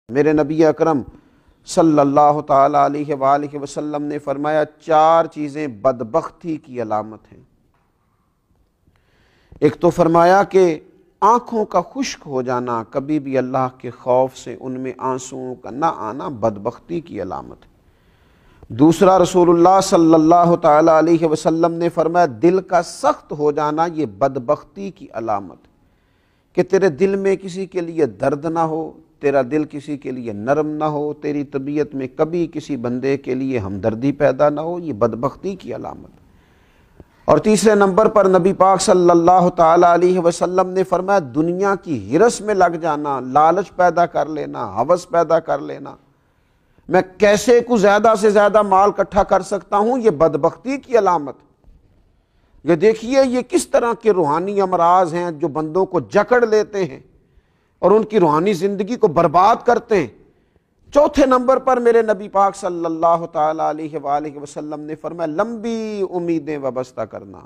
میرے نبی اکرم صلی اللہ تعالی علیہ وآلہ وسلم نے فرمایا 4 چیزیں بدبختی کی علامت ہیں۔ ایک تو فرمایا کہ آنکھوں کا خشک ہو جانا، کبھی بھی اللہ کے خوف سے ان میں آنسوؤں کا نہ آنا بدبختی کی علامت ہے۔ دوسرا، رسول اللہ صلی اللہ تعالی علیہ وسلم نے فرمایا دل کا سخت ہو جانا یہ بدبختی کی علامت ہے، کہ تیرے دل میں کسی کے لیے درد نہ ہو، تیرا دل کسی کے لیے نرم نہ ہو، تیری طبیعت میں کبھی کسی بندے کے لیے ہمدردی پیدا نہ ہو، یہ بدبختی کی علامت ہے۔ اور تیسرے نمبر پر نبی پاک صلی اللہ تعالی علیہ وسلم نے فرمایا دنیا کی ہرس میں لگ جانا، لالچ پیدا کر لینا، ہوس پیدا کر لینا، میں کیسے کو زیادہ سے زیادہ مال اکٹھا کر سکتا ہوں، یہ بدبختی کی علامت۔ یہ دیکھیے یہ کس طرح کے روحانی امراض ہیں جو بندوں کو جکڑ لیتے ہیں اور ان کی روحانی زندگی کو برباد کرتے ہیں۔ چوتھے نمبر پر میرے نبی پاک صلی اللہ تعالی علیہ وآلہ وسلم نے فرمایا لمبی امیدیں وابستہ کرنا۔